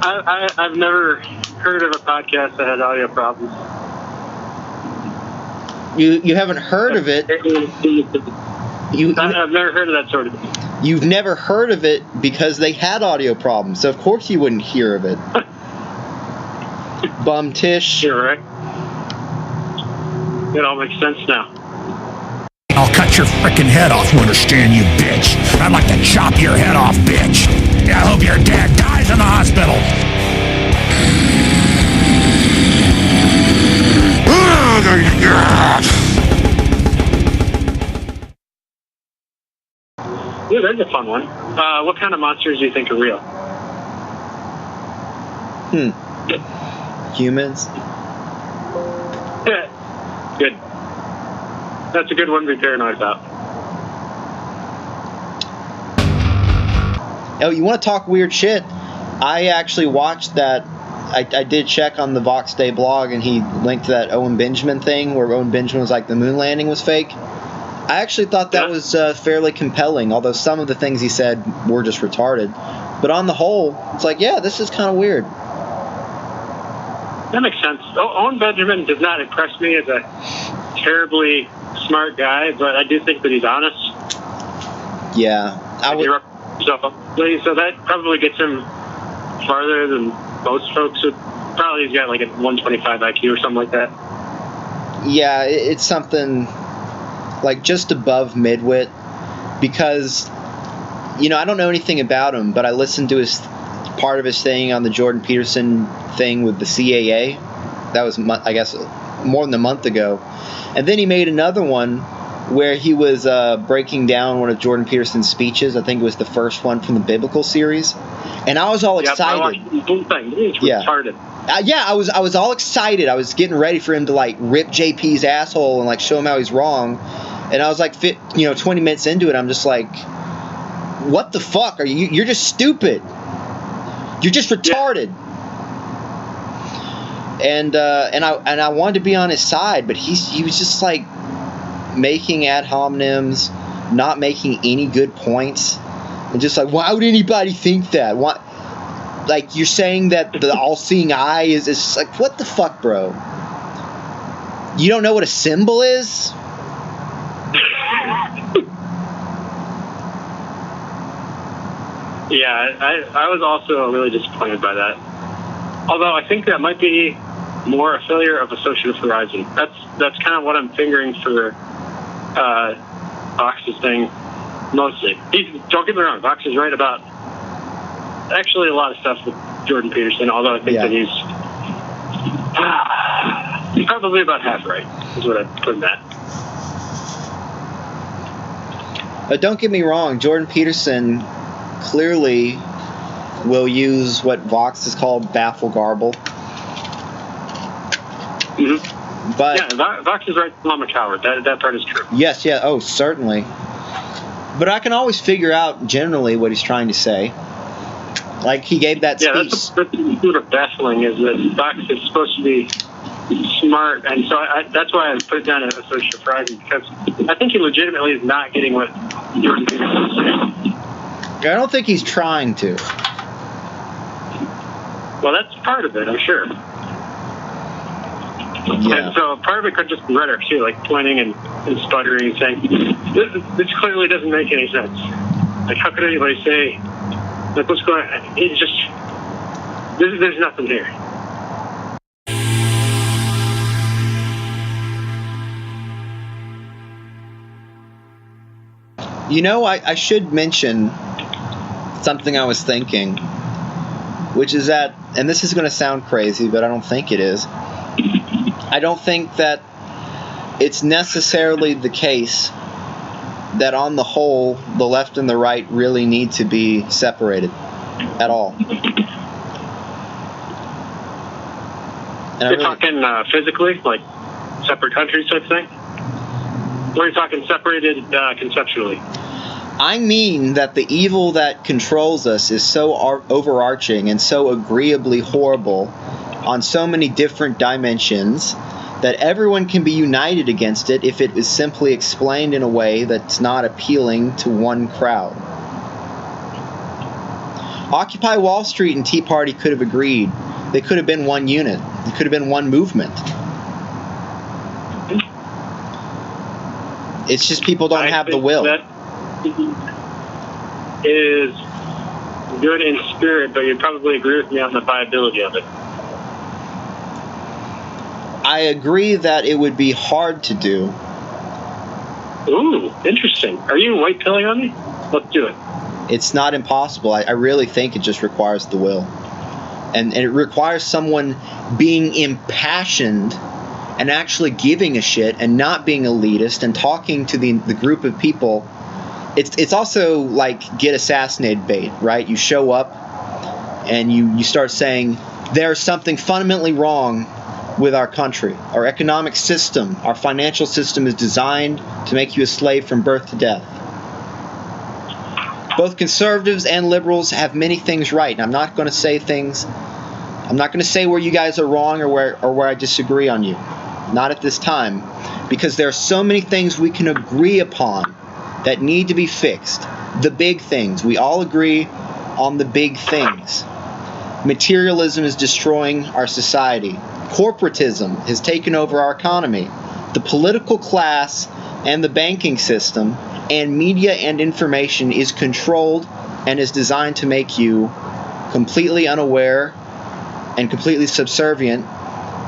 I've never heard of a podcast that had audio problems. You haven't heard of it. I've never heard of that sort of thing. You've never heard of it because they had audio problems, so of course you wouldn't hear of it. Bum Tish. You're right. It all makes sense now. I'll cut your frickin' head off, you understand, you bitch? I'd like to chop your head off, bitch. I hope your dad dies in the hospital. Yeah, that's a fun one. What kind of monsters do you think are real? Humans. Yeah. Good. That's a good one to be paranoid about. Oh, you want to talk weird shit? I actually watched that. I did check on the Vox Day blog, and he linked to that Owen Benjamin thing where Owen Benjamin was like the moon landing was fake. I actually thought that was fairly compelling, although some of the things he said were just retarded. But on the whole, it's like, yeah, this is kind of weird. That makes sense. Owen Benjamin does not impress me as a terribly smart guy, but I do think that he's honest. Yeah. So that probably gets him farther than most folks would. Probably he's got like a 125 IQ or something like that. Yeah, it's something like just above midwit, because, you know, I don't know anything about him, but I listened to his part of his thing on the Jordan Peterson thing with the CAA. That was, I guess, more than a month ago. And then he made another one where he was breaking down one of Jordan Peterson's speeches. I think it was the first one from the biblical series. And I was all excited. I watched the whole thing. It's retarded. I was all excited. I was getting ready for him to like rip JP's asshole and like show him how he's wrong. And I was like, 20 minutes into it, I'm just like, what the fuck are you? You're just stupid. You're just retarded. Yeah. And I wanted to be on his side, but he was just like making ad hominems, not making any good points, and just like, why would anybody think that? Why? Like, you're saying that the all-seeing eye is like, what the fuck, bro? You don't know what a symbol is? Yeah, I was also really disappointed by that. Although I think that might be more a failure of a socialist horizon. That's kind of what I'm fingering for Vox's thing, mostly. Don't get me wrong, Vox is right about actually a lot of stuff with Jordan Peterson, although I think that he's probably about half right, is what I'd put in that. But don't get me wrong, Jordan Peterson clearly will use what Vox is called baffle garble. Mm-hmm. But yeah, Vox is right. I'm a coward. That part is true. Yes, yeah. Oh, certainly. But I can always figure out generally what he's trying to say. Like, he gave that speech. Yeah, that's sort of baffling, is that Vox is supposed to be smart, and so that's why I put it down as a social horizon, because I think he legitimately is not getting what Jordan Peterson is saying. I don't think he's trying to. Well, that's part of it, I'm sure. Yeah. And so part of it could just be rhetoric too, like pointing and sputtering and saying, this clearly doesn't make any sense. Like, how could anybody say, like, what's going on? It's just, there's nothing here. You know, I should mention something I was thinking, which is that, and this is going to sound crazy, but I don't think it is. I don't think that it's necessarily the case that on the whole, the left and the right really need to be separated at all. And You're talking physically, like separate countries type thing? Or are you talking separated conceptually? I mean that the evil that controls us is so overarching and so agreeably horrible on so many different dimensions that everyone can be united against it if it is simply explained in a way that's not appealing to one crowd. Occupy Wall Street and Tea Party could have agreed. They could have been one unit. It could have been one movement. It's just people don't have the will. That is good in spirit, but you'd probably agree with me on the viability of it. I agree that it would be hard to do. Ooh, interesting. Are you white pilling on me? Let's do it. It's not impossible. I really think it just requires the will. And it requires someone being impassioned and actually giving a shit and not being elitist and talking to the group of people. It's also like get assassinated bait, right? You show up and you start saying there's something fundamentally wrong with our country. Our economic system, our financial system is designed to make you a slave from birth to death. Both conservatives and liberals have many things right, and I'm not going to say where you guys are wrong or where I disagree on you. Not at this time, because there are so many things we can agree upon that need to be fixed. The big things. We all agree on the big things. Materialism is destroying our society. Corporatism has taken over our economy. The political class and the banking system and media and information is controlled and is designed to make you completely unaware and completely subservient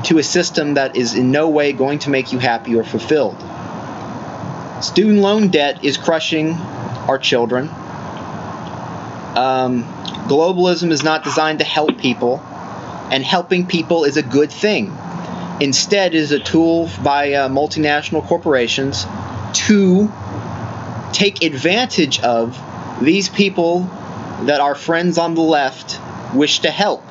to a system that is in no way going to make you happy or fulfilled. Student loan debt is crushing our children. Globalism is not designed to help people, and helping people is a good thing. Instead, it is a tool by multinational corporations to take advantage of these people that our friends on the left wish to help.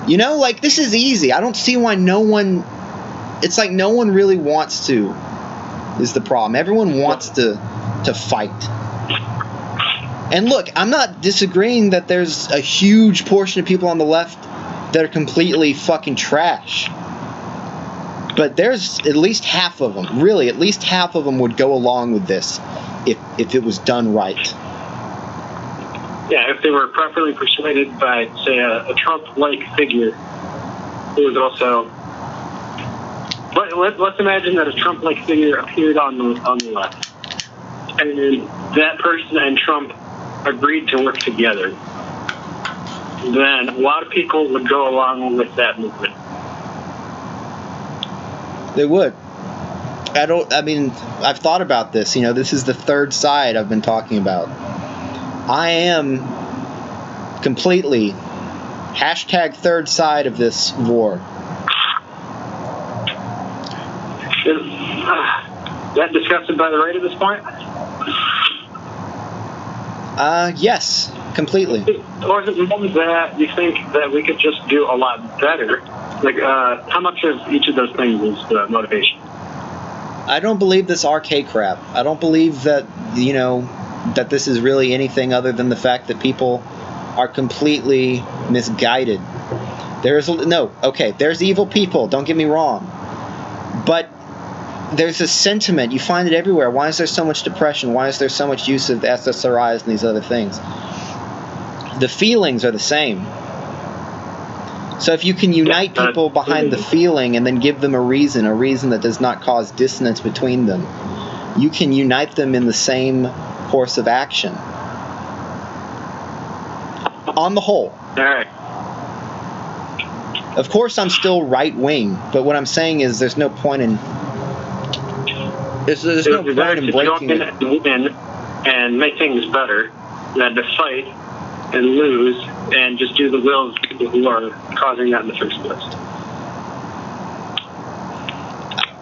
You know, like, this is easy. I don't see why no one... It's like no one really wants to, is the problem. Everyone wants to fight. And look, I'm not disagreeing that there's a huge portion of people on the left that are completely fucking trash. But there's at least half of them, really, at least half of them would go along with this if it was done right. Yeah, if they were properly persuaded by, say, a Trump-like figure who was also... Let's imagine that a Trump-like figure appeared on the left. And then that person and Trump agreed to work together. Then a lot of people would go along with that movement. They would. I've thought about this. You know, this is the third side I've been talking about. I am completely #third side of this war. Is that disgusted by the right at this point? Yes, completely. Or is it more that you think that we could just do a lot better? Like, how much of each of those things is the motivation? I don't believe this RK crap. I don't believe that, you know, that this is really anything other than the fact that people are completely misguided. There's evil people, don't get me wrong. But there's a sentiment, you find it everywhere. Why is there so much depression? Why is there so much use of SSRIs and these other things? The feelings are the same. So if you can unite people behind the feeling and then give them a reason that does not cause dissonance between them, you can unite them in the same course of action. On the whole. All right. Of course, I'm still right-wing, but what I'm saying is there's no point in... There's no point in breaking it. Win and make things better than to fight and lose and just do the will of people who are causing that in the first place.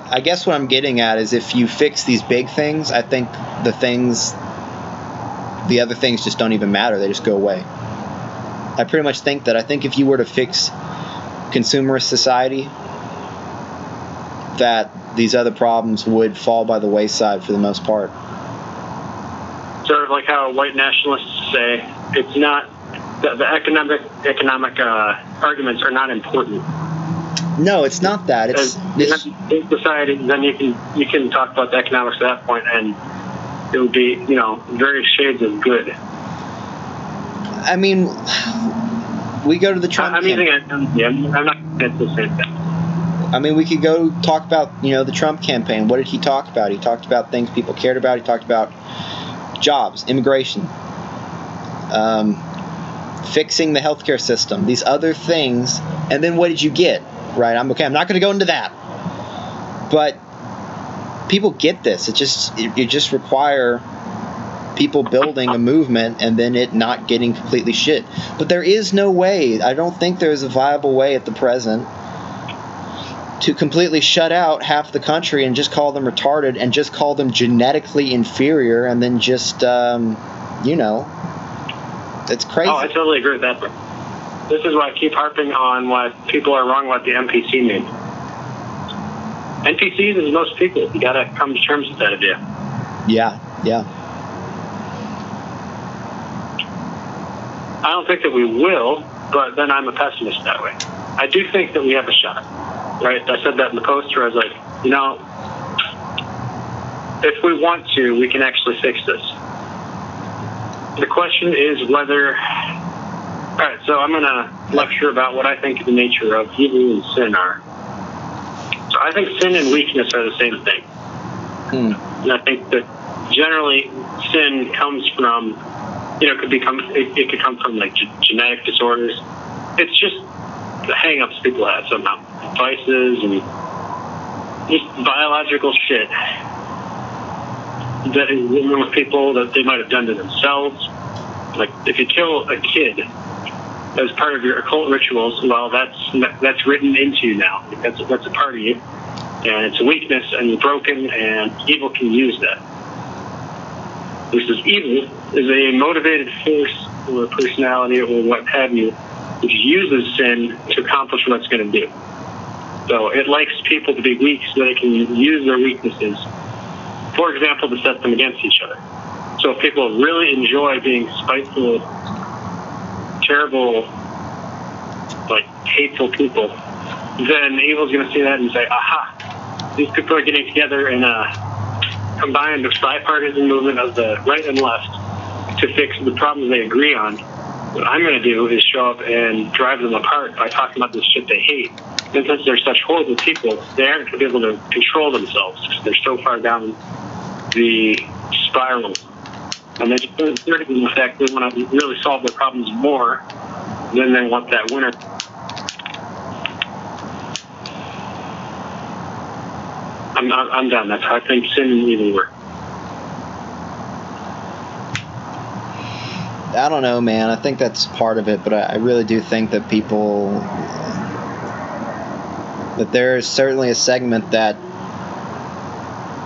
I guess what I'm getting at is if you fix these big things, I think the other things just don't even matter. They just go away. I pretty much think that. I think if you were to fix consumerist society, that these other problems would fall by the wayside for the most part. Sort of like how white nationalists say it's not the economic arguments are not important. No, it's not that. It's society. Then you can talk about the economics at that point, and it would be, you know, various shades of good. I mean, we go to the Trump campaign. I'm not against the same thing. I mean, we could go talk about, the Trump campaign. What did he talk about? He talked about things people cared about. He talked about jobs, immigration, fixing the healthcare system, these other things. And then what did you get? Right? I'm not going to go into that. But people get this. It just require people building a movement and then it not getting completely shit. But there is no way. I don't think there's a viable way at the present to completely shut out half the country and just call them retarded and just call them genetically inferior and then just, it's crazy. Oh, I totally agree with that. This is why I keep harping on what people are wrong about the NPC mean. NPCs is most people. You gotta come to terms with that idea. Yeah. I don't think that we will, but then I'm a pessimist that way. I do think that we have a shot. Right, I said that in the post where I was like, if we want to, we can actually fix this. The question is whether... All right, so I'm going to lecture about what I think the nature of evil and sin are. So I think sin and weakness are the same thing. And I think that generally sin comes from, it could come from like genetic disorders. It's just the hang-ups people have somehow. Vices and just biological shit that is with people that they might have done to themselves. Like if you kill a kid as part of your occult rituals, well, that's written into you now. That's a part of you, and it's a weakness, and you're broken, and evil can use that. Versus evil is a motivated force or a personality or what have you, which uses sin to accomplish what it's going to do. So it likes people to be weak so they can use their weaknesses, for example, to set them against each other. So if people really enjoy being spiteful, terrible, like hateful people, then evil's going to see that and say, aha, these people are getting together in a combined bipartisan movement of the right and left to fix the problems they agree on. What I'm going to do is show up and drive them apart by talking about this shit they hate. And since they're such horrible people, they aren't going to be able to control themselves because they're so far down the spiral. And they just don't care in the fact they want to really solve their problems more than they want that winner. I'm done. That's how I think sin and evil work. I don't know, man. I think that's part of it, but I really do think that that there is certainly a segment that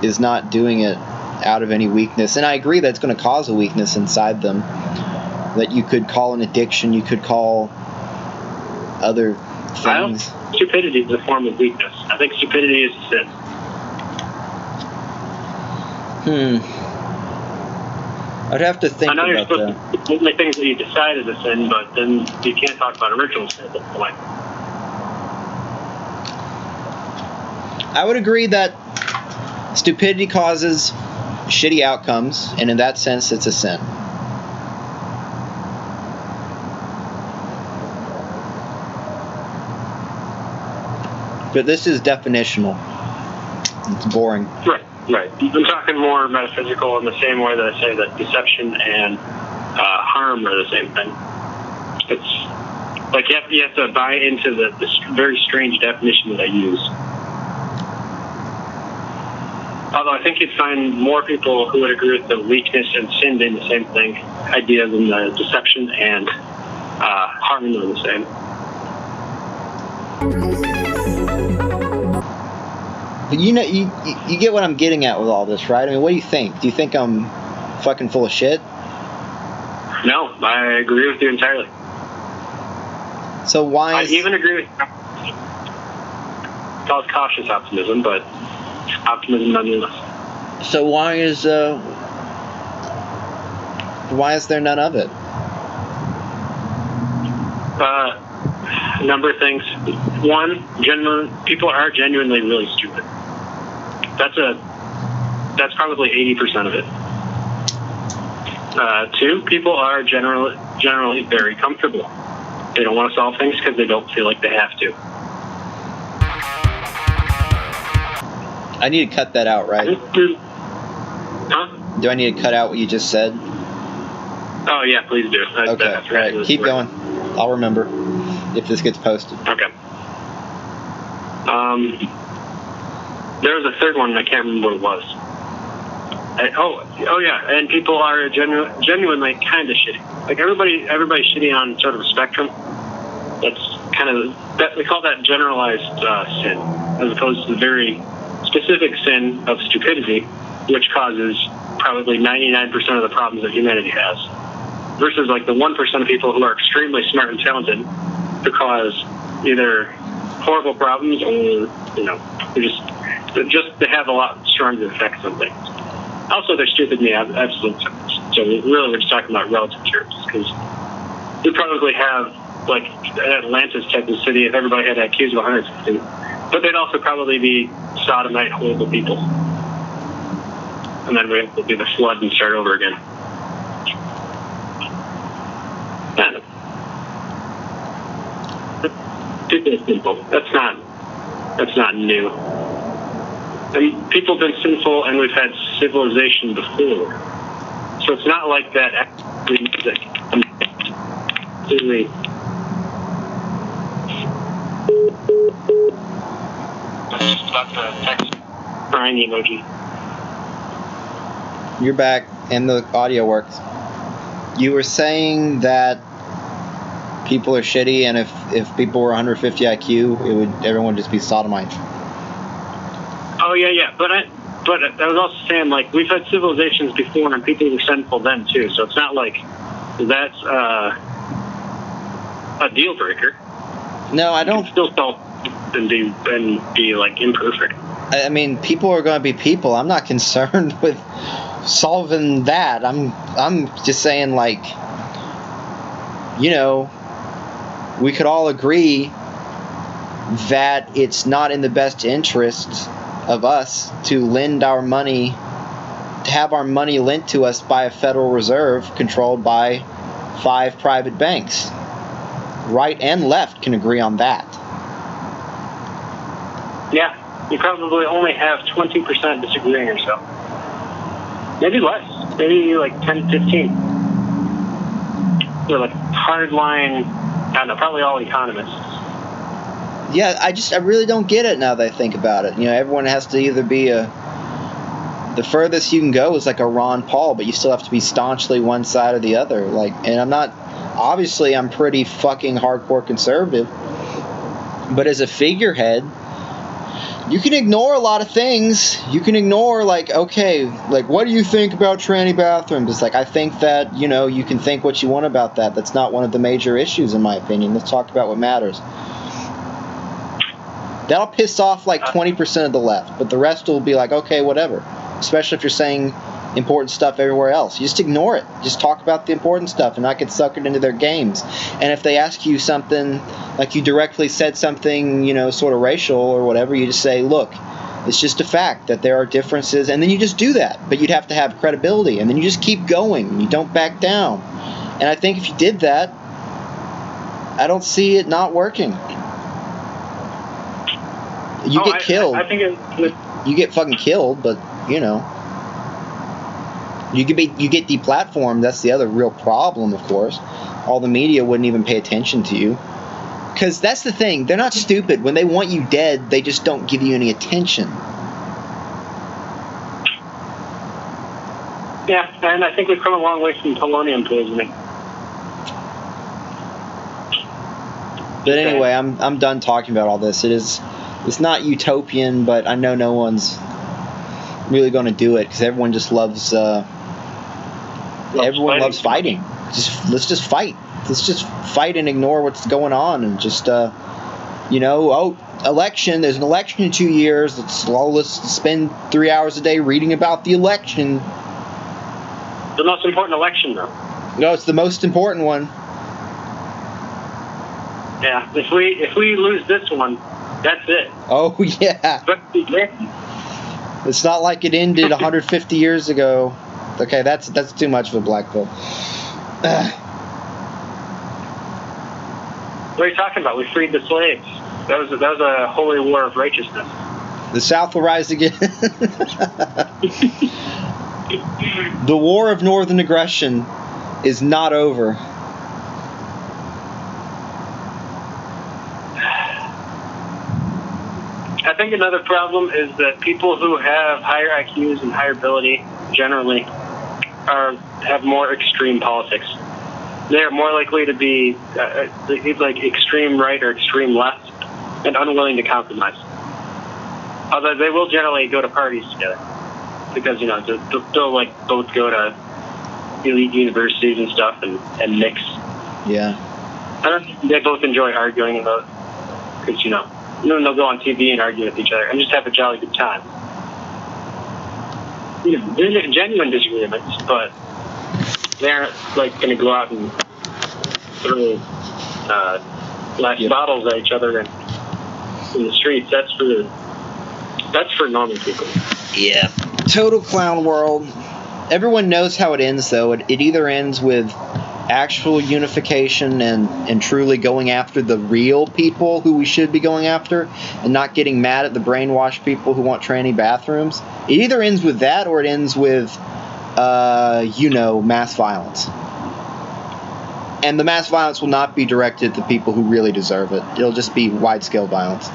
is not doing it out of any weakness. And I agree that it's going to cause a weakness inside them that you could call an addiction, you could call other things. Stupidity is a form of weakness. I think stupidity is a sin. I'd have to think about that. I know you're supposed to make things that you decide is a sin, but then you can't talk about original sin at this point. I would agree that stupidity causes shitty outcomes, and in that sense, it's a sin. But this is definitional. It's boring. Right. I'm talking more metaphysical in the same way that I say that deception and harm are the same thing. It's like you have to buy into the very strange definition that I use. Although I think you'd find more people who would agree with the weakness and sin being the same thing, idea than the deception and harm are the same. But you get what I'm getting at with all this, right? I mean, what do you think? Do you think I'm fucking full of shit? No, I agree with you entirely. So why I even agree with called cautious optimism, but optimism nonetheless. So why is there none of it? A number of things. One, people are genuinely really stupid. That's probably 80% of it. 2, people are generally very comfortable. They don't want to solve things because they don't feel like they have to. I need to cut that out, right? Huh? Do I need to cut out what you just said? Oh, yeah, please do. Okay, all right. Keep going. I'll remember if this gets posted. Okay. There was a third one, I can't remember what it was. Oh yeah, and people are genuinely kind of shitty. Like everybody's shitty on sort of a spectrum. That's kind of we call that generalized sin, as opposed to the very specific sin of stupidity, which causes probably 99% of the problems that humanity has. Versus like the 1% of people who are extremely smart and talented, who cause either horrible problems or they have a lot stronger effects on things. Also, they're stupid in the absolute sense. So really, we're just talking about relative terms, because we probably have like Atlantis type of city if everybody had IQs of 150, but they'd also probably be sodomite, horrible people, and then we'd do the flood and start over again. Stupid people. That's not new. And people have been sinful, and we've had civilization before. So it's not like that actually really. Just about the text crying emoji. You're back, and the audio works. You were saying that people are shitty, and if people were 150 IQ, everyone would just be sodomites. Oh yeah, but I was also saying, like, we've had civilizations before, and people were sinful then too. So it's not like that's a deal breaker. No, I don't. Still and be like imperfect. I mean, people are going to be people. I'm not concerned with solving that. I'm just saying, like, we could all agree that it's not in the best interest of us to lend our money, to have our money lent to us by a Federal Reserve controlled by 5 private banks. Right and left can agree on that. Yeah, you probably only have 20% disagreeing or so. Maybe less. Maybe like 10, 15. They're like hardline, I don't know, probably all economists. Yeah, I really don't get it now that I think about it. Everyone has to either be the furthest you can go is like a Ron Paul, but you still have to be staunchly one side or the other. And I'm pretty fucking hardcore conservative, but as a figurehead, you can ignore a lot of things. You can ignore, like, okay, like, what do you think about tranny bathrooms? It's like, I think that, you can think what you want about that. That's not one of the major issues, in my opinion. Let's talk about what matters. That'll piss off like 20% of the left, but the rest will be like, okay, whatever. Especially if you're saying important stuff everywhere else. You just ignore it. Just talk about the important stuff and not get suckered into their games. And if they ask you something, like you directly said something, sort of racial or whatever, you just say, look, it's just a fact that there are differences, and then you just do that. But you'd have to have credibility, and then you just keep going. You don't back down. And I think if you did that, I don't see it not working. You get killed. I think you get fucking killed, but you get deplatformed. That's the other real problem, of course. All the media wouldn't even pay attention to you, because that's the thing. They're not stupid. When they want you dead, they just don't give you any attention. Yeah, and I think we've come a long way from polonium poisoning. But anyway, I'm done talking about all this. It's not utopian, but I know no one's really going to do it, because everyone just loves fighting. Let's just fight. Let's just fight and ignore what's going on, and just election. There's an election in 2 years. Let's spend 3 hours a day reading about the election. The most important election, though. No, it's the most important one. Yeah, if we lose this one, that's it. Oh yeah. It's not like it ended 150 years ago. Okay, that's too much of a black pill. What are you talking about? We freed the slaves. That was a holy war of righteousness. The South will rise again. The war of northern aggression is not over. I think another problem is that people who have higher IQs and higher ability generally have more extreme politics. They are more likely to be like extreme right or extreme left and unwilling to compromise. Although they will generally go to parties together because, you know, they'll like both go to elite universities and stuff and mix. Yeah. I don't think they both enjoy arguing about because, you know, they'll go on TV and argue with each other and just have a jolly good time. You know, they're genuine disagreements, but they aren't like going to go out and throw glass bottles at each other in the streets. That's for normal people. Yeah. Total clown world. Everyone knows how it ends, though. It either ends with actual unification and truly going after the real people who we should be going after and not getting mad at the brainwashed people who want tranny bathrooms. It either ends with that or it ends with, mass violence. And the mass violence will not be directed at the people who really deserve it. It'll just be wide-scale violence.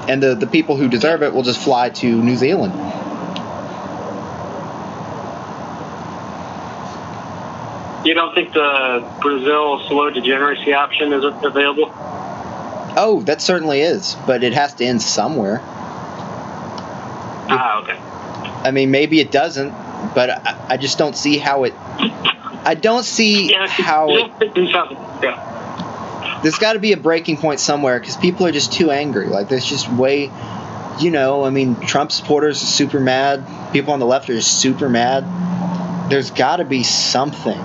And the people who deserve it will just fly to New Zealand. You don't think the Brazil slow degeneracy option is available? Oh, that certainly is, but it has to end somewhere. Okay. I mean, maybe it doesn't, but I just don't see how it... I don't see how it... Yeah. There's got to be a breaking point somewhere, because people are just too angry. Like, there's just way... You know, I mean, Trump supporters are super mad. People on the left are just super mad. There's got to be something.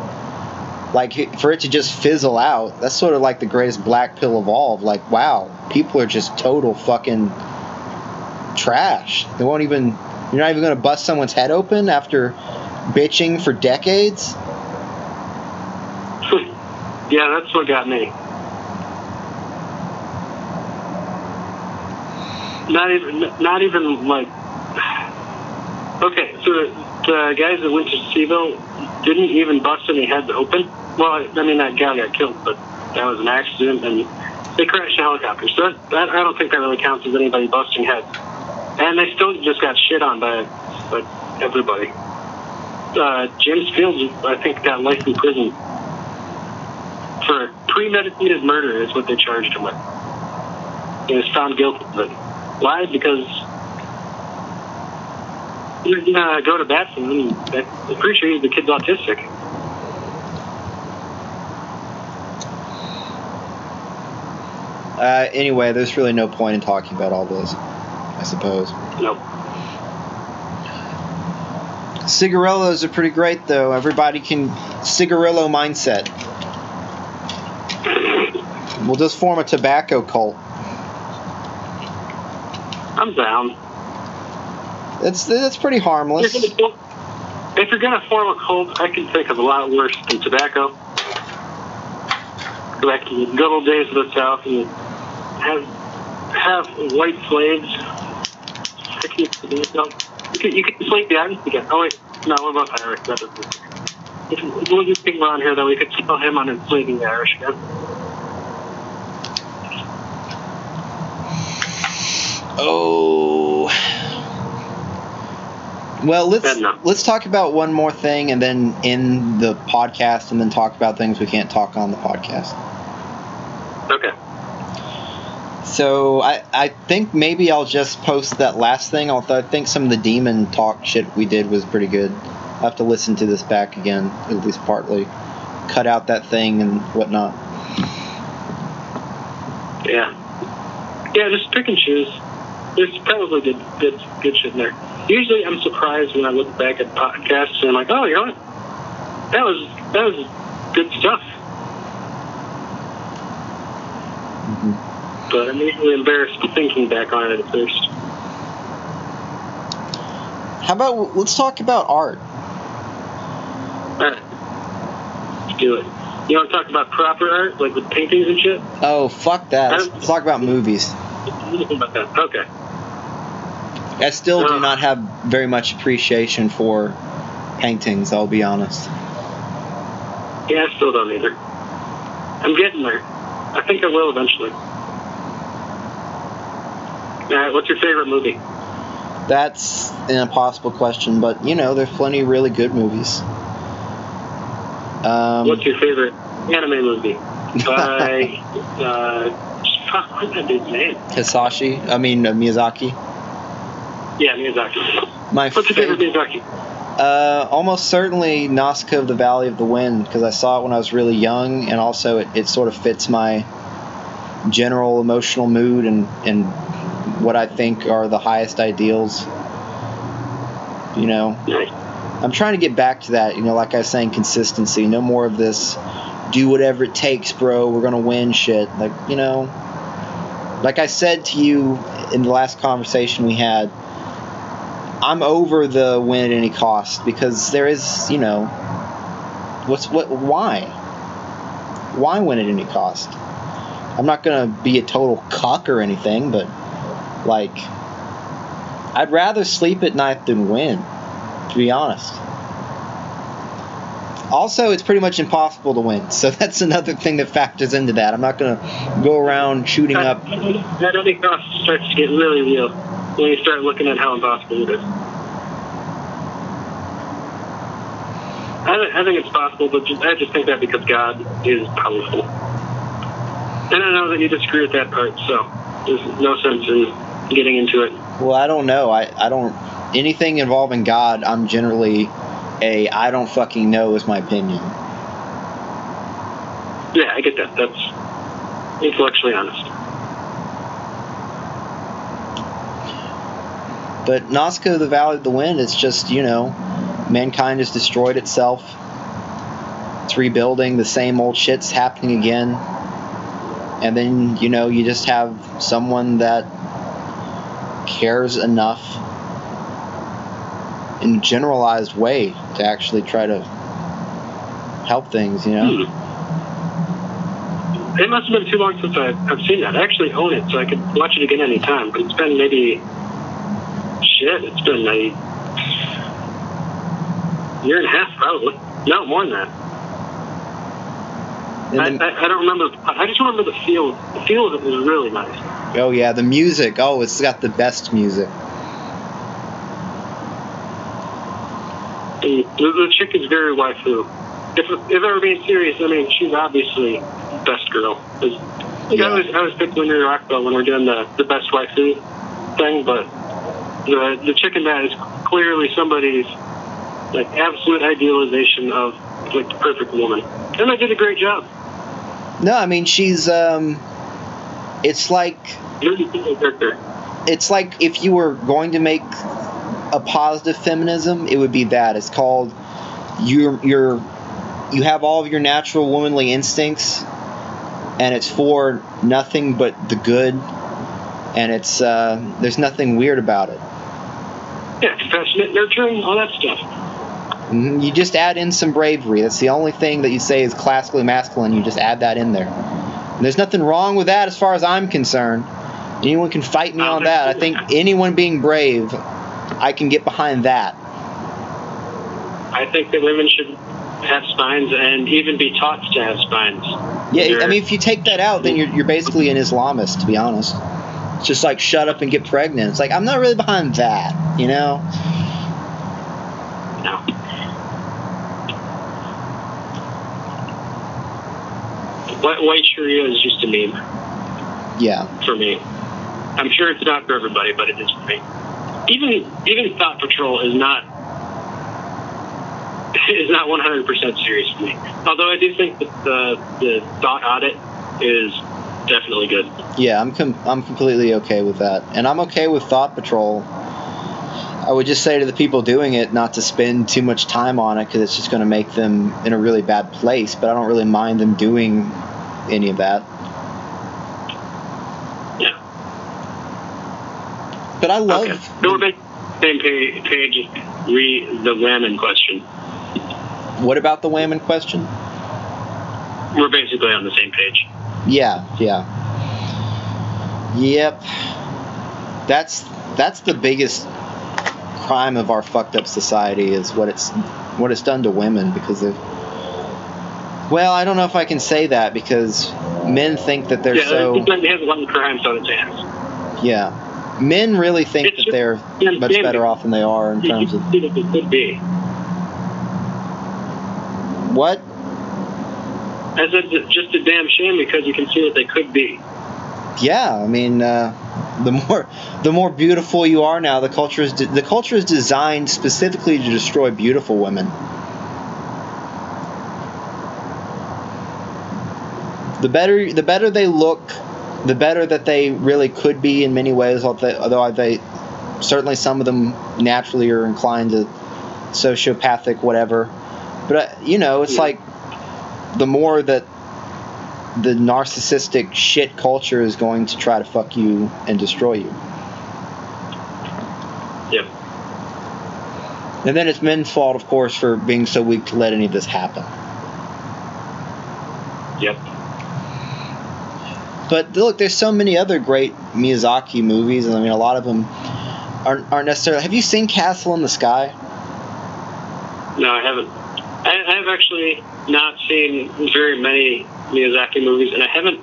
Like, for it to just fizzle out, that's sort of like the greatest black pill of all. Like, wow, people are just total fucking trash. They won't even... You're not even going to bust someone's head open after bitching for decades? Yeah, that's what got me. Not even like... Okay, so the guys that went to Seaville didn't even bust any heads open. Well, I mean, that guy got killed, but that was an accident, and they crashed a helicopter. So I don't think that really counts as anybody busting heads. And they still just got shit on by everybody. James Fields, I think, got life in prison for premeditated murder is what they charged him with. He was found guilty of it. Why? Because you go to bat for him. I'm pretty sure the kid's autistic. Anyway, there's really no point in talking about all this, I suppose. Nope. Cigarillos are pretty great, though. Everybody can... Cigarillo mindset. We'll just form a tobacco cult. I'm down. That's pretty harmless. If you're gonna form a cult, I can think of a lot worse than tobacco. Go back to the good old days of the South and have white slaves. You could slave the Irish again. Oh wait, no, we're both Irish. That doesn't. We'll just think around here that we could sell him on enslaving the Irish again. Oh. Well, let's talk about one more thing and then end the podcast and then talk about things we can't talk on the podcast. Okay. So I think maybe I'll just post that last thing, although I think some of the demon talk shit we did was pretty good. I'll have to listen to this back again, at least partly. Cut out that thing and whatnot. Yeah. Yeah, just pick and choose. There's probably good shit in there. Usually I'm surprised when I look back at podcasts and I'm like, oh, you know what? That was good stuff. Mm-hmm. But I'm usually embarrassed thinking back on it at first. How about let's talk about art? Alright. Let's do it. You want to talk about proper art, like with paintings and shit? Oh, fuck that. Let's talk about movies. About that. Okay. I still do not have very much appreciation for paintings, I'll be honest. Yeah, I still don't either. I'm getting there. I think I will eventually. Alright, what's your favorite movie? That's an impossible question, but, you know, there's plenty of really good movies. What's your favorite anime movie? By, fuck, what's that dude's name? Miyazaki. Yeah, Miyazaki. What's your favorite Miyazaki? Almost certainly Nausicaa of the Valley of the Wind, because I saw it when I was really young, and also it sort of fits my general emotional mood and what I think are the highest ideals. You know, I'm trying to get back to that, you know, like I was saying, consistency. No more of this, do whatever it takes, bro, we're gonna win shit. Like, you know, like I said to you in the last conversation we had, I'm over the win at any cost, because there is, you know, why win at any cost? I'm not gonna be a total cuck or anything, but like, I'd rather sleep at night than win, to be honest. Also, it's pretty much impossible to win, so that's another thing that factors into that. I'm not gonna go around shooting up. That only cost starts to get really real when you start looking at how impossible it is. I think it's possible, but I just think that because God is powerful. And I know that you disagree with that part, so there's no sense in getting into it. Well, I don't know. I don't... Anything involving God, I'm generally I don't fucking know is my opinion. Yeah, I get that. That's intellectually honest. But Nausicaa of the Valley of the Wind, it's just, you know, mankind has destroyed itself. It's rebuilding. The same old shit's happening again. And then, you know, you just have someone that cares enough in a generalized way to actually try to help things, you know? It must have been too long since I've seen that. I actually own it, so I could watch it again anytime. But it's been maybe... it's been a year and a half, probably. No, more than that. I don't remember. I just remember the feel. The feel of it was really nice. Oh, yeah, the music. Oh, it's got the best music. The chick is very waifu. If I were being serious, I mean, she's obviously best girl. I was picking Linda Rockwell when we're doing the best waifu thing, but the chick in that is clearly somebody's like absolute idealization of like the perfect woman, and I did a great job. No, I mean she's it's like if you were going to make a positive feminism, it would be that. It's called you have all of your natural womanly instincts, and it's for nothing but the good, and it's there's nothing weird about it. Yeah, compassionate, nurturing, all that stuff. You just add in some bravery. That's the only thing that you say is classically masculine. You just add that in there. And there's nothing wrong with that as far as I'm concerned. Anyone can fight me on that. I think anyone being brave, I can get behind that. I think that women should have spines and even be taught to have spines. Yeah, I mean, if you take that out, then you're basically an Islamist, to be honest. It's just like, shut up and get pregnant. It's like, I'm not really behind that, you know? No. White Sharia is just a meme. Yeah. For me. I'm sure it's not for everybody, but it is for me. Even Thought Patrol is not 100% serious for me. Although I do think that the Thought Audit is definitely good. Yeah, I'm completely okay with that. And I'm okay with Thought Patrol. I would just say to the people doing it not to spend too much time on it, because it's just going to make them in a really bad place, but I don't really mind them doing any of that. Yeah. But I love... Okay. So we're back on the same page, the women question. What about the Wayman question? We're basically on the same page. Yeah. Yep. That's the biggest crime of our fucked up society is what it's done to women because of. Well, I don't know if I can say that because men think that they're so. Yeah, he has one crime on his hands. Yeah, men really think that they're much better off than they are in terms of. It could be. What? I said just a damn shame because you can see that they could be. Yeah, I mean, the more beautiful you are now, the culture is designed specifically to destroy beautiful women. The better they look, the better that they really could be in many ways. Although they certainly some of them naturally are inclined to sociopathic whatever. But it's like the more that the narcissistic shit culture is going to try to fuck you and destroy you. Yep. And then it's men's fault, of course, for being so weak to let any of this happen. Yep. But look, there's so many other great Miyazaki movies, and I mean, a lot of them aren't necessarily. Have you seen Castle in the Sky? No, I haven't. I've actually not seen very many Miyazaki movies, and I haven't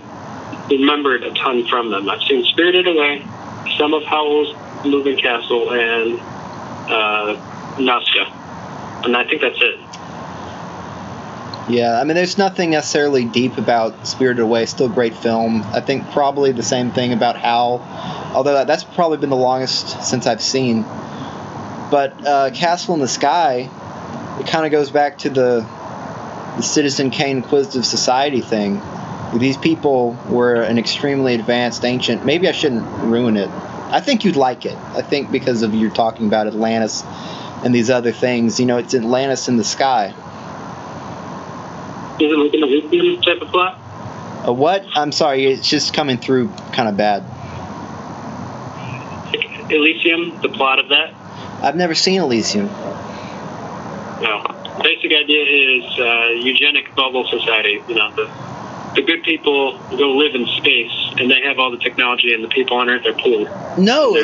remembered a ton from them. I've seen Spirited Away, some of Howl's Moving Castle, and Nazca, and I think that's it. Yeah, I mean, there's nothing necessarily deep about Spirited Away. Still great film. I think probably the same thing about Howl, although that's probably been the longest since I've seen. But Castle in the Sky, it kind of goes back to the Citizen Kane Inquisitive Society thing. These people were an extremely advanced ancient. Maybe I shouldn't ruin it. I think you'd like it. I think because of you're talking about Atlantis and these other things. It's Atlantis in the sky. Is it like an Elysium type of plot? A what? I'm sorry, it's just coming through kind of bad. Elysium, the plot of that? I've never seen Elysium. No. Basic idea is eugenic bubble society. The good people go live in space, and they have all the technology, and the people on Earth are poor. No,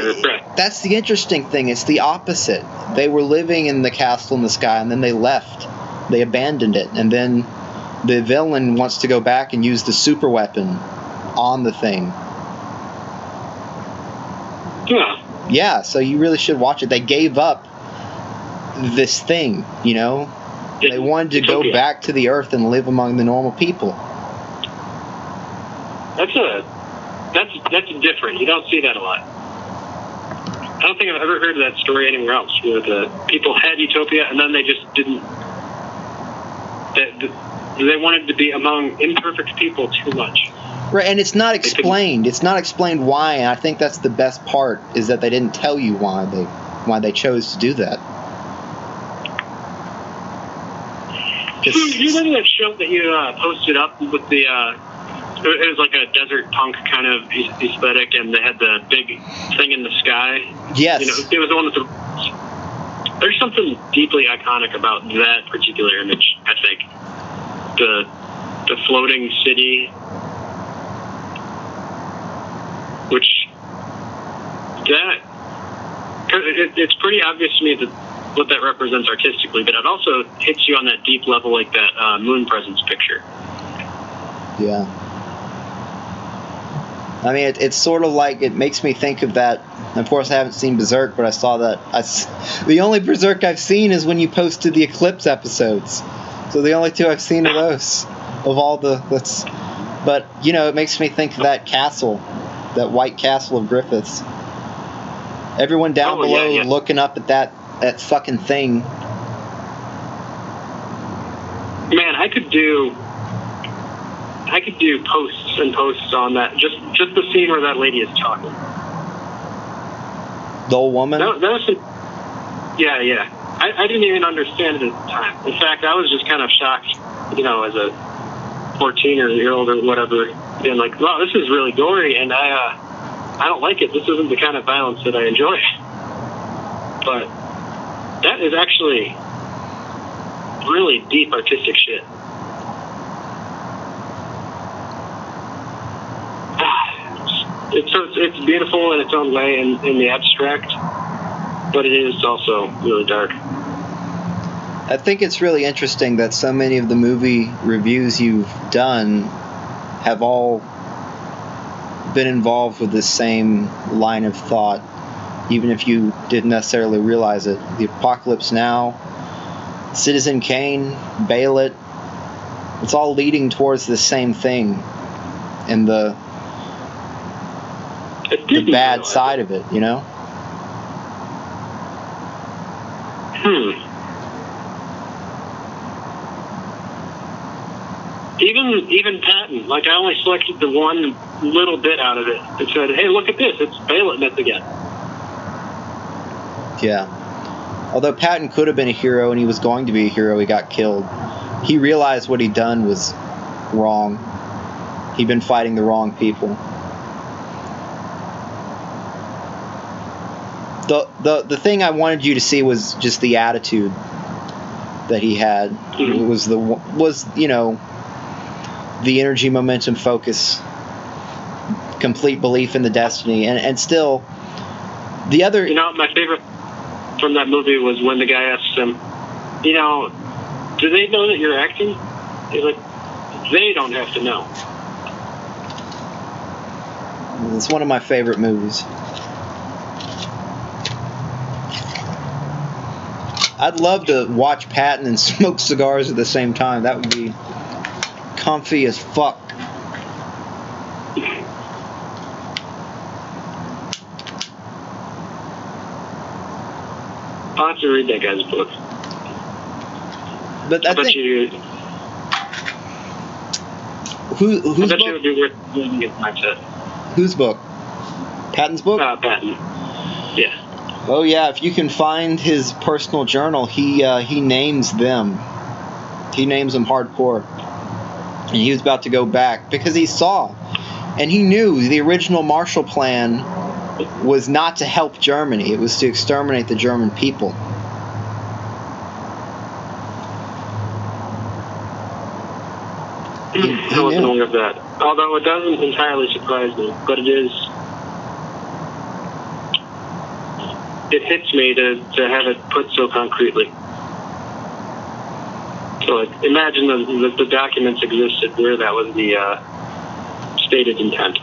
that's the interesting thing. It's the opposite. They were living in the castle in the sky, and then they left. They abandoned it, and then the villain wants to go back and use the super weapon on the thing. Yeah. Yeah, so you really should watch it. They gave up this thing, They wanted to go back to the Earth and live among the normal people. That's different. You don't see that a lot. I don't think I've ever heard of that story anywhere else, where the people had utopia and then they just didn't. They wanted to be among imperfect people too much. Right, and it's not explained. It's not explained why, and I think that's the best part, is that they didn't tell you why they chose to do that. You remember that show that you posted up with the? It was like a desert punk kind of aesthetic, and they had the big thing in the sky. Yes. It was the one with the. There's something deeply iconic about that particular image. I think the floating city, which it's pretty obvious to me that what that represents artistically, but it also hits you on that deep level, like that moon presence picture. Yeah. I mean, it's sort of like, it makes me think of that. Of course, I haven't seen Berserk, but I saw that. The only Berserk I've seen is when you posted the Eclipse episodes. So the only two I've seen are those, of all the. But, it makes me think of that castle, that white castle of Griffiths. Everyone down below looking up at that fucking thing. Man, I could do posts and posts on that. Just the scene where that lady is talking. The old woman? That was yeah. I didn't even understand it at the time. In fact, I was just kind of shocked, as a 14-year-old or whatever, being like, wow, this is really gory, and I don't like it. This isn't the kind of violence that I enjoy. But that is actually really deep artistic shit. It's beautiful in its own way in the abstract, but it is also really dark. I think it's really interesting that so many of the movie reviews you've done have all been involved with this same line of thought, even if you didn't necessarily realize it. The Apocalypse Now, Citizen Kane, Bail It, it's all leading towards the same thing, and the bad side of it, you know? Even Patton, like, I only selected the one little bit out of it and said, hey, look at this, it's Bail It myth again. Yeah. Although Patton could have been a hero and he was going to be a hero, he got killed. He realized what he'd done was wrong. He'd been fighting the wrong people. The thing I wanted you to see was just the attitude that he had. It was you know, the energy, momentum, focus, complete belief in the destiny, and still the other. You know, my favorite from that movie was when the guy asks him, you know, do they know that you're acting? He's like, they don't have to know. It's one of my favorite movies. I'd love to watch Patton and smoke cigars at the same time. That would be comfy as fuck. I'll have to read that guy's book. But I think whose book? It would be worth reading it myself. Whose book? Patton's book? Patton. Yeah. Oh yeah, if you can find his personal journal, he names them. He names them hardcore. And he was about to go back because he saw, and he knew the original Marshall Plan was not to help Germany. It was to exterminate the German people. I wasn't aware of that. Although it doesn't entirely surprise me, but it hits me to have it put so concretely. So, like, imagine the documents existed where that was the stated intent.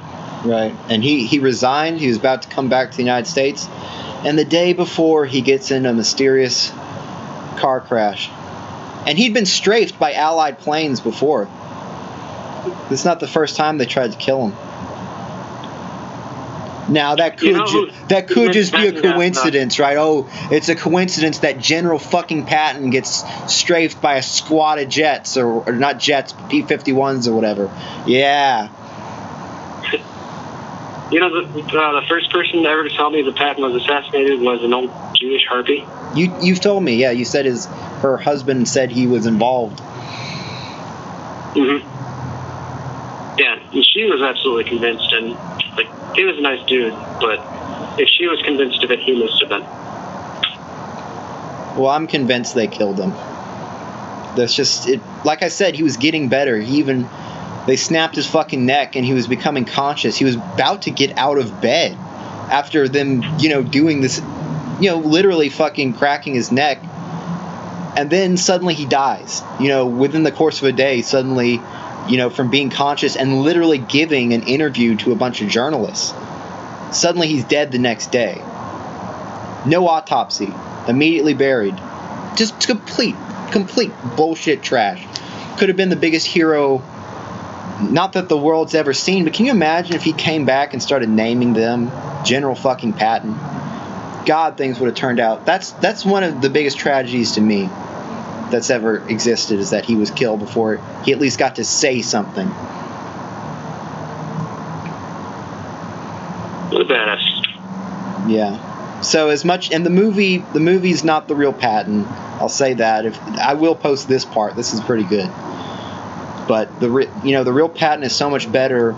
Right. And he resigned. He was about to come back to the United States. And the day before, he gets in a mysterious car crash. And he'd been strafed by Allied planes before. It's not the first time they tried to kill him. Now, that could just be a coincidence, right? Oh, it's a coincidence that General fucking Patton gets strafed by a squad of jets, or not jets, but P-51s or whatever. Yeah. You know, the first person ever to tell me that Patton was assassinated was an old Jewish harpy. You've told me, yeah. You said her husband said he was involved. Mm-hmm. Yeah, and she was absolutely convinced, and like, he was a nice dude, but if she was convinced of it, he must have been. Well, I'm convinced they killed him. That's just it. Like I said, he was getting better. They snapped his fucking neck, and he was becoming conscious. He was about to get out of bed after them, doing this, literally fucking cracking his neck. And then suddenly he dies. Within the course of a day, suddenly, from being conscious and literally giving an interview to a bunch of journalists. Suddenly he's dead the next day. No autopsy. Immediately buried. Just complete bullshit trash. Could have been the biggest hero, not that the world's ever seen, but can you imagine if he came back and started naming them General fucking Patton? God, things would have turned out. That's one of the biggest tragedies to me that's ever existed, is that he was killed before he at least got to say something. What a badass. Yeah. So as much, and the movie's not the real Patton. I'll say that. If I will post this part, this is pretty good. But the real Patton is so much better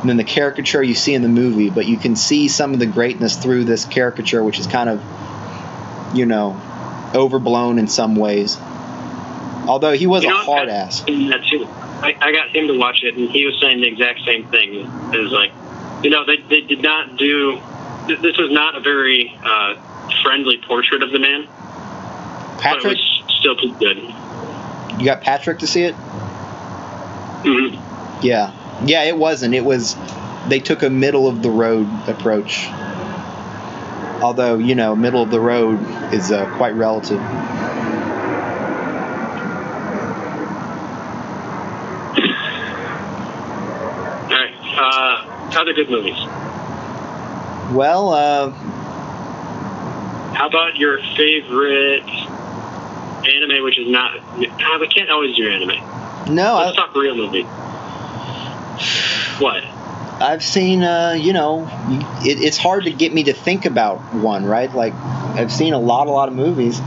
than the caricature you see in the movie. But you can see some of the greatness through this caricature, which is kind of, overblown in some ways. Although he was You a know, hard ass. That too. I got him to watch it, and he was saying the exact same thing. It was like, they did not do. This was not a very friendly portrait of the man. Patrick, but it was still too good. You got Patrick to see it? Mm-hmm. Yeah, it wasn't. It was. They took a middle of the road approach. Although, middle of the road is quite relative. Other good movies. Well, how about your favorite anime, which is not... we can't always do anime. No. Let's talk real movie. What? I've seen, it's hard to get me to think about one, right? Like, I've seen a lot of movies.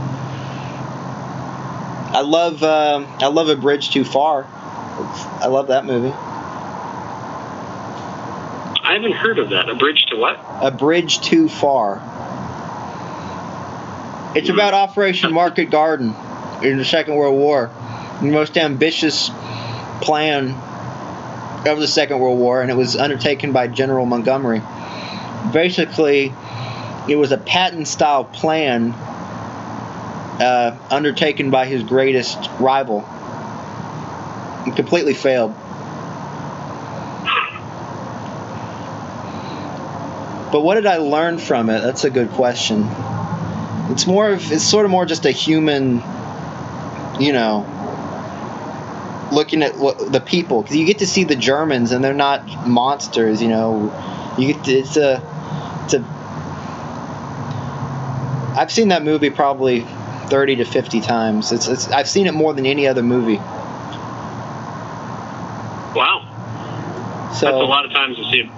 I love A Bridge Too Far. I love that movie. I haven't heard of that. A Bridge to what? A Bridge Too Far. It's about Operation Market Garden in the Second World War. The most ambitious plan of the Second World War, and it was undertaken by General Montgomery. Basically, it was a Patton-style plan undertaken by his greatest rival. It completely failed. But what did I learn from it? That's a good question. It's sort of more just a human, looking at the people, because you get to see the Germans and they're not monsters. You get to, I've seen that movie probably 30 to 50 times. I've seen it more than any other movie. Wow. So that's a lot of times to see it.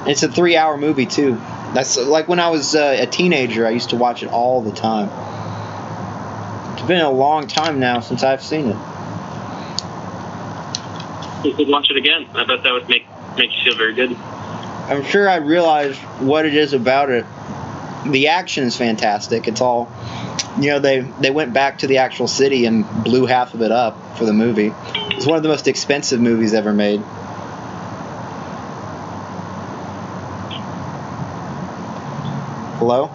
It's a 3-hour movie too. That's like when I was a teenager, I used to watch it all the time. It's been a long time now since I've seen it. You could watch it again. I bet that would make you feel very good. I'm sure I realized what it is about it. The action is fantastic. It's all, they went back to the actual city and blew half of it up for the movie. It's one of the most expensive movies ever made. Hello?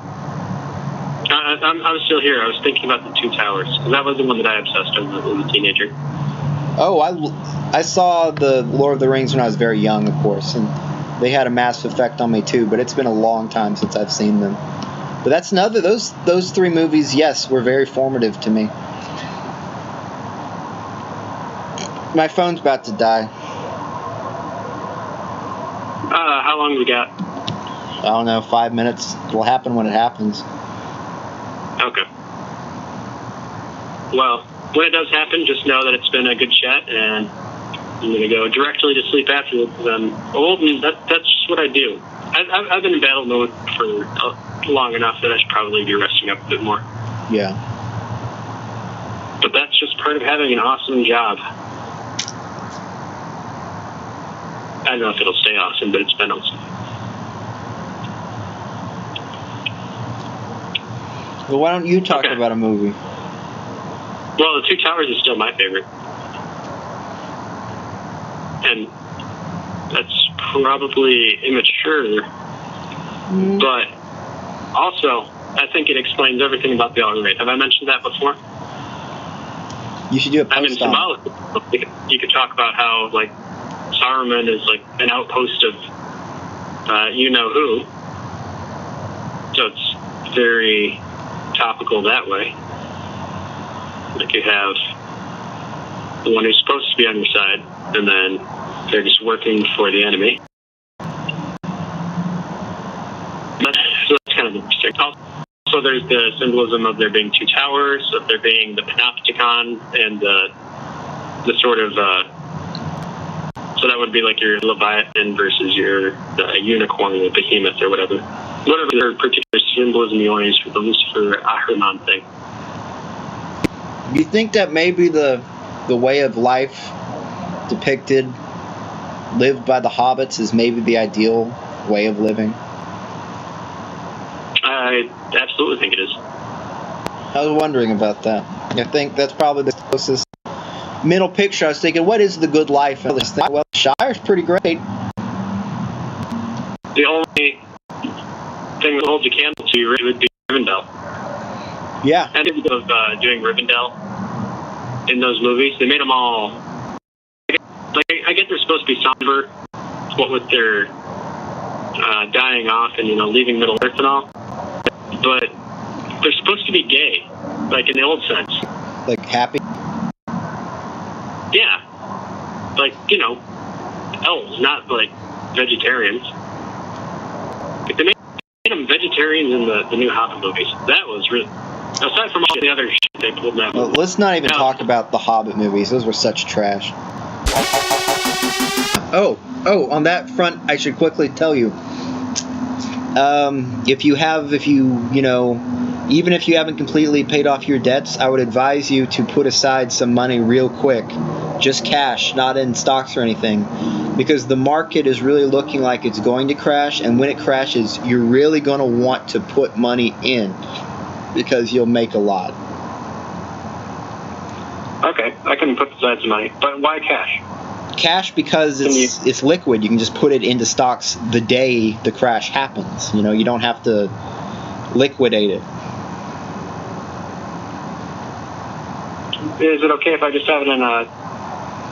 I'm still here. I was thinking about the Two Towers. That was the one that I obsessed over as a teenager. Oh, I saw the Lord of the Rings when I was very young, of course, and they had a massive effect on me too. But it's been a long time since I've seen them. But that's another. Those three movies, yes, were very formative to me. My phone's about to die. How long have we got? I don't know, 5 minutes. It'll happen when it happens. Okay. Well, when it does happen, just know that it's been a good chat, and I'm going to go directly to sleep after it. I'm old, and that's just what I do. I've been in battle mode for long enough that I should probably be resting up a bit more. Yeah. But that's just part of having an awesome job. I don't know if it'll stay awesome, but it's been awesome. Well, why don't you talk about a movie? Well, The Two Towers is still my favorite. And that's probably immature. But also, I think it explains everything about the Alright. Have I mentioned that before? You should do a post on. Symbolic. You could talk about how, like, Saruman is like an outpost of you-know-who. So it's very topical that way. Like you have the one who's supposed to be on your side, and then they're just working for the enemy. That's kind of interesting. Also, there's the symbolism of there being two towers, of there being the Panopticon, and the sort of so that would be like your Leviathan versus your unicorn or behemoth or whatever their particular symbolism you want to use for the Lucifer Ahriman thing. You think that maybe the way of life depicted, lived by the hobbits, is maybe the ideal way of living? I absolutely think it is. I was wondering about that. I think that's probably the closest mental picture. I was thinking, what is the good life? And I was thinking, well, Shire's pretty great. The only thing that holds a candle to you really would be Rivendell. Yeah. And of doing Rivendell in those movies, they made them all. Like I get they're supposed to be somber, what with their dying off and leaving Middle Earth and all, but they're supposed to be gay, like in the old sense. Like happy. Yeah, like elves, not like vegetarians. If they made them vegetarians in the new Hobbit movies, that was really. Aside from all the other shit they pulled in that movie. Well, let's not even talk about the Hobbit movies. Those were such trash. Oh, on that front, I should quickly tell you. Even if you haven't completely paid off your debts, I would advise you to put aside some money real quick. Just cash, not in stocks or anything. Because the market is really looking like it's going to crash, and when it crashes, you're really going to want to put money in. Because you'll make a lot. Okay, I can put aside some money, but why cash? Cash because it's liquid. You can just put it into stocks the day the crash happens. You don't have to liquidate it. Is it okay if I just have it in a...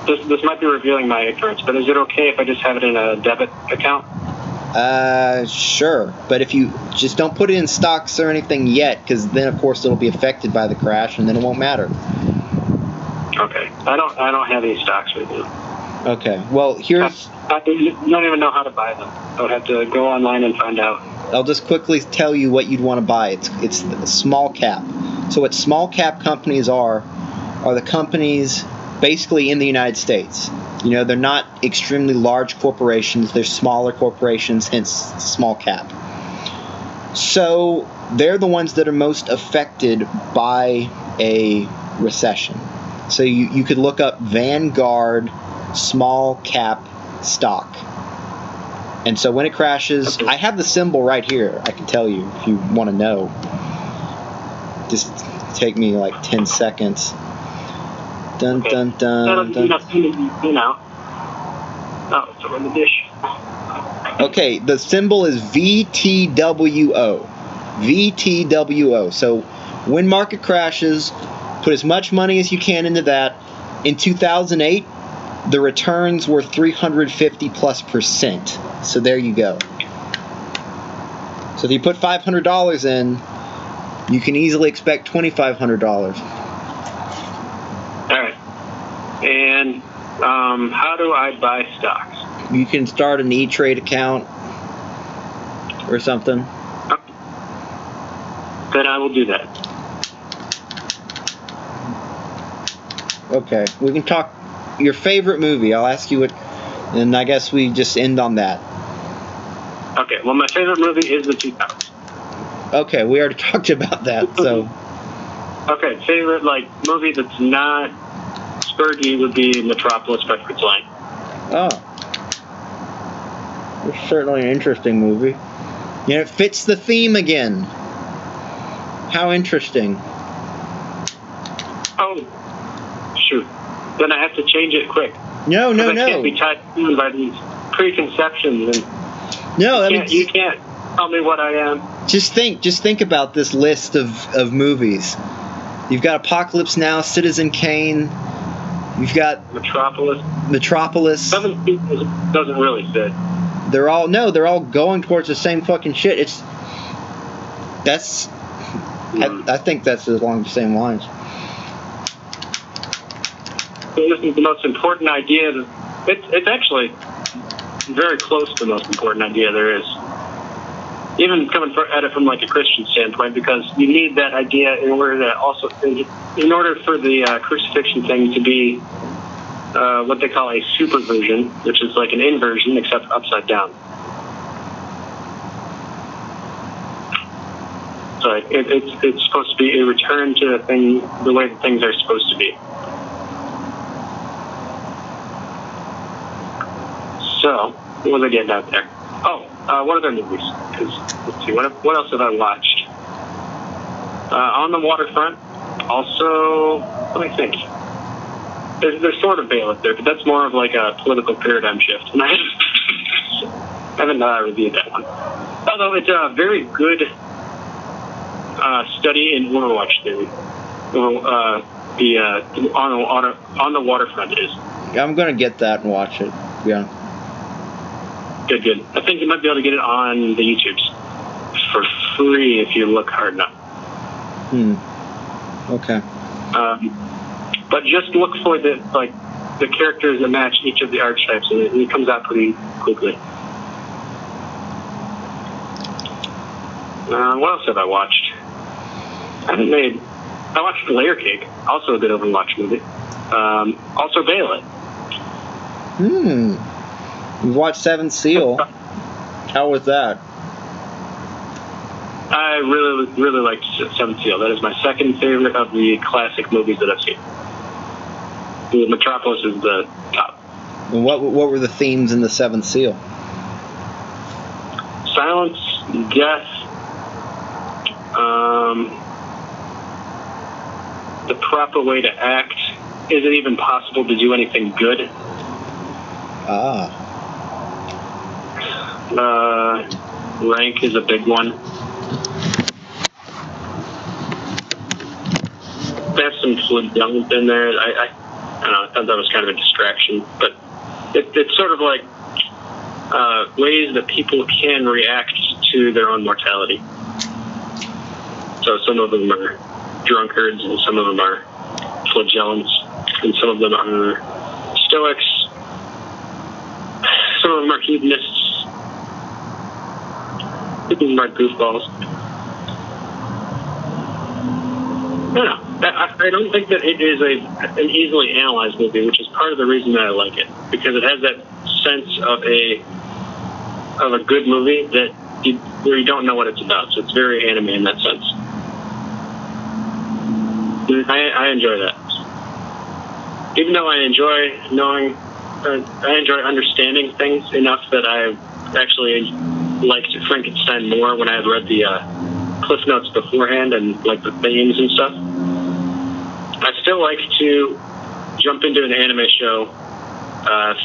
This might be revealing my ignorance, but is it okay if I just have it in a debit account? Sure, but if you just don't put it in stocks or anything yet, because then of course it'll be affected by the crash, and then it won't matter. Okay, I don't have any stocks with me. Okay, well here's. I don't even know how to buy them. I would have to go online and find out. I'll just quickly tell you what you'd want to buy. It's the small cap. So what small cap companies are the companies basically in the United States. They're not extremely large corporations. They're smaller corporations, hence small cap. So they're the ones that are most affected by a recession. So you could look up Vanguard small cap stock. And so when it crashes, I have the symbol right here. I can tell you if you want to know. Just take me like 10 seconds. Dun, dun, dun, dun. Oh, it's on the dish. Okay, the symbol is VTWO. VTWO. So when market crashes, put as much money as you can into that. In 2008, the returns were 350+%. So there you go. So if you put $500 in, you can easily expect $2,500. Alright. And how do I buy stocks? You can start an E-Trade account or something. Then I will do that. Okay, we can talk your favorite movie. I'll ask you what, and I guess we just end on that. Okay, well my favorite movie is The 2000s. Okay, we already talked about that, so. Okay, favorite movie that's not Spurgy would be Metropolis by Fritz Lang. Oh. It's certainly an interesting movie. It fits the theme again. How interesting. Oh, shoot. Then I have to change it quick. No. I can't be tied by these preconceptions. And you can't tell me what I am. Just think about this list of movies. You've got Apocalypse Now, Citizen Kane. You've got Metropolis. Seven doesn't really fit. They're all going towards the same fucking shit. I think that's along the same lines. This is the most important idea. It's actually very close to the most important idea there is. Even coming at it from a Christian standpoint, because you need that idea in order for the crucifixion thing to be what they call a superversion, which is like an inversion except upside down. So it's supposed to be a return to the way that things are supposed to be. So, what was I getting out there? Oh, what other movies? Let's see, what else have I watched? On the Waterfront. Also, let me think. There's sort of Bale there, but that's more of like a political paradigm shift. And I haven't reviewed that one. Although it's a very good study in Overwatch theory. On the waterfront is. I'm gonna get that and watch it. Yeah. Good. I think you might be able to get it on the YouTubes for free if you look hard enough. Okay. But just look for the characters that match each of the archetypes, and it comes out pretty quickly. What else have I watched? I watched Layer Cake, also a good Overwatch movie. Also Bail It. You've watched Seventh Seal. How was that? I really liked Seventh Seal. That is my second favorite of the classic movies that I've seen. The Metropolis is the top. And what were the themes in the Seventh Seal? Silence, death, the proper way to act. Is it even possible to do anything good? Rank is a big one. There's some fluid young in there. I don't know. I thought that was kind of a distraction, but it's sort of like ways that people can react to their own mortality. So some of them are drunkards, and some of them are flagellants, and some of them are stoics. Some of them are hedonists. Some of them are goofballs. I don't think that it is an easily analyzed movie, which is part of the reason that I like it, because it has that sense of a good movie where you don't know what it's about. So it's very anime in that sense. I enjoy that. Even though I enjoy I enjoy understanding things enough that I actually liked Frankenstein more when I had read the Cliff Notes beforehand and like the themes and stuff. I still like to jump into an anime show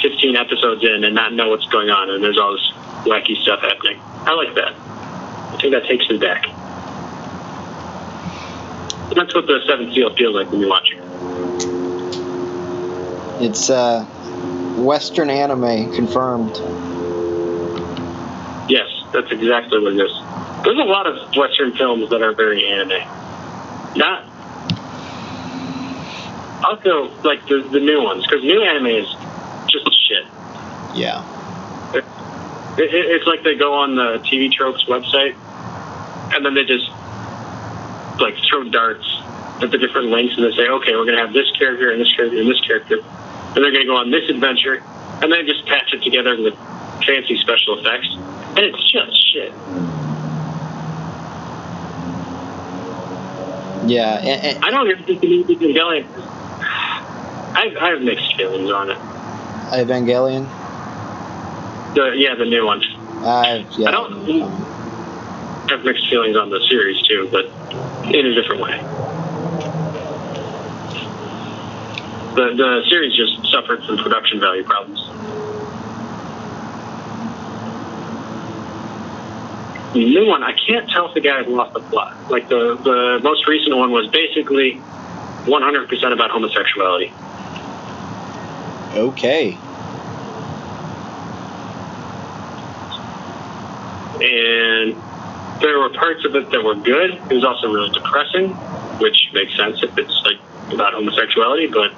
15 episodes in and not know what's going on, and there's all this wacky stuff happening. I like that. I think that takes me back. And that's what the Seventh Seal feels like when you watch it. It's Western anime, confirmed. Yes, that's exactly what it is. There's a lot of Western films that are very anime. Not also like the new ones, because new anime is just shit. Yeah. It's like they go on the TV Tropes website, and then they just like throw darts at the different links, and they say, okay, we're going to have this character and this character and this character, and they're going to go on this adventure, and they just patch it together with fancy special effects, and it's just shit. Yeah, and I don't even think the movie Evangelion. I have mixed feelings on it. Evangelion? The new one. I don't have mixed feelings on the series too, but in a different way. The series just suffered from production value problems. The new one, I can't tell if the guy lost the plot. Like the most recent one was basically 100% about homosexuality. Okay. And there were parts of it that were good. It was also really depressing, which makes sense if it's like about homosexuality, but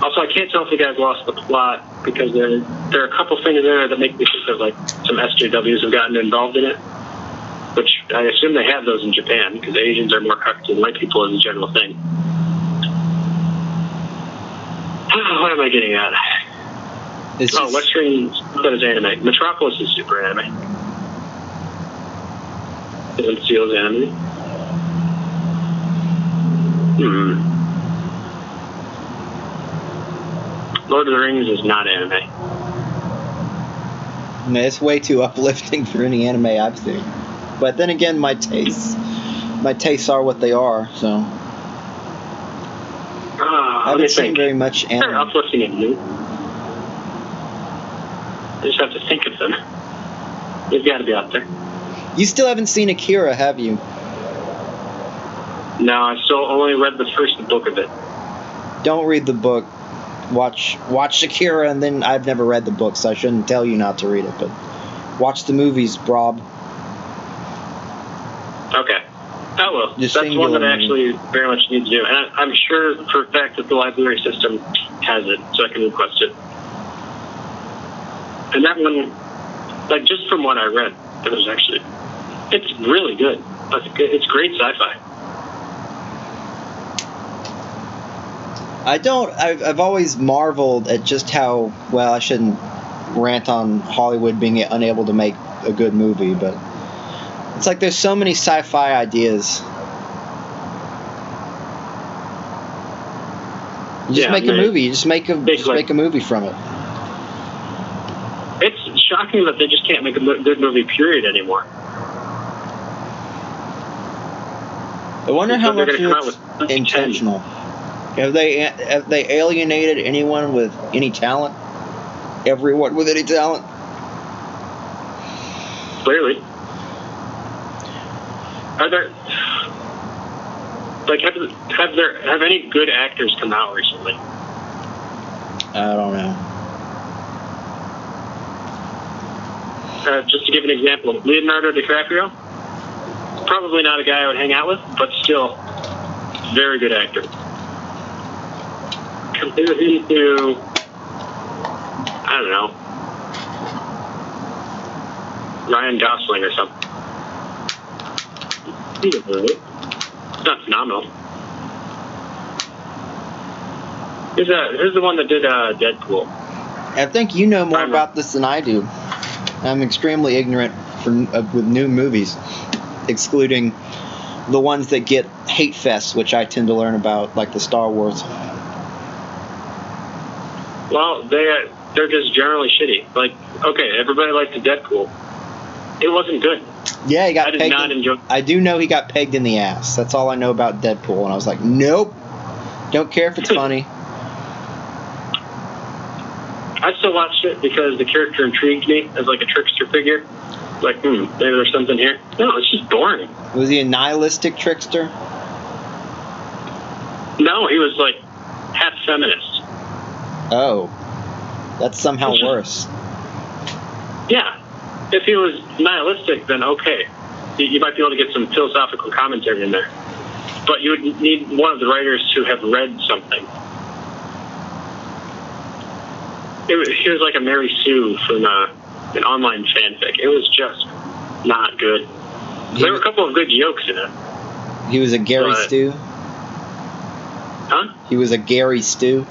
also I can't tell if the guys lost the plot because there are a couple things there that make me think that like some SJWs have gotten involved in it, which I assume they have those in Japan because Asians are more cucked than white people as a general thing. What am I getting at? Western, that is anime. Metropolis is super anime. Seventh Seal is anime. Lord of the Rings is not anime. Man, it's way too uplifting for any anime I've seen. But then again, my tastes are what they are, so. I haven't seen very much They're anime. uplifting and new. I just have to think of them. They've got to be out there. You still haven't seen Akira, have you? No, I still only read the first book of it. Don't read the book. Watch Akira, and then I've never read the book, so I shouldn't tell you not to read it. But watch the movies, Rob. Okay. I will. Just That's one that I singular. actually very much need to do. And I'm sure for a fact that the library system has it, so I can request it. And that one, like, just from what I read, it's really good. It's great sci-fi. I've always marveled at just how, well, I shouldn't rant on Hollywood being unable to make a good movie, but it's like there's so many sci-fi ideas. You just make a movie. You just make a movie from it. It's shocking that they just can't make a good movie, period, anymore. I wonder how much They're gonna come out it's with intentional. Have they alienated anyone with any talent? Everyone with any talent? Clearly. Are there, like, have any good actors come out recently? I don't know. Just to give an example, Leonardo DiCaprio, probably not a guy I would hang out with, but still, very good actor. Compare him to, I don't know, Ryan Gosling or something. He's alright. Not phenomenal. Who's the one that did Deadpool? I think you know more about this than I do. I'm extremely ignorant with new movies, excluding the ones that get hate fests, which I tend to learn about, like the Star Wars. Well, they're just generally shitty. Like, okay, everybody liked the Deadpool. It wasn't good. Yeah, he got I did pegged. not enjoy. I do know he got pegged in the ass. That's all I know about Deadpool. And I was like, nope. Don't care if it's funny. I still watched it because the character intrigued me as like a trickster figure. Like, maybe there's something here. No, it's just boring. Was he a nihilistic trickster? No, he was like half feminist. Oh, that's somehow worse. Yeah. If he was nihilistic, then okay. You might be able to get some philosophical commentary in there. But you would need one of the writers to have read something. He was like a Mary Sue from an online fanfic. It was just not good. There were a couple of good jokes in it. He was a Gary Stew? Huh? He was a Gary Stew?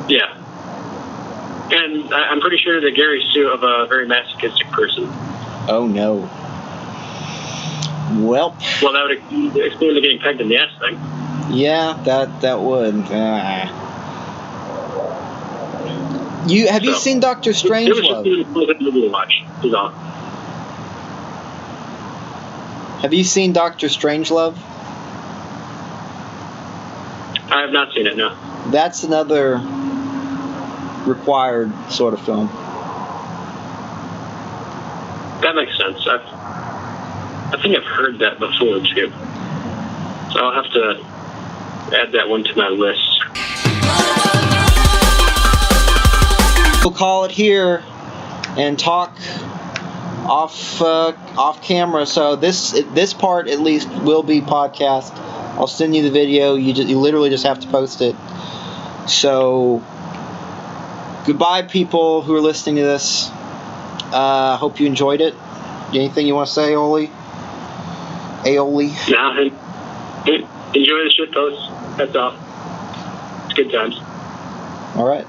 Yeah. And I'm pretty sure that Gary's Stew of a very masochistic person. Oh, no. Well, that would explain the getting pegged in the ass thing. Yeah, that would. Have you seen Dr. Strangelove? It was just a pleasant movie to watch. Is all. Have you seen Dr. Strangelove? I have not seen it, no. That's another required sort of film. That makes sense. I think I've heard that before, too. So I'll have to add that one to my list. We'll call it here and talk off camera. So this part at least will be podcast. I'll send you the video. You literally just have to post it. So goodbye, people who are listening to this. Hope you enjoyed it. Anything you want to say, Aeoli? Nah, enjoy the shit post. That's all. It's good times. All right.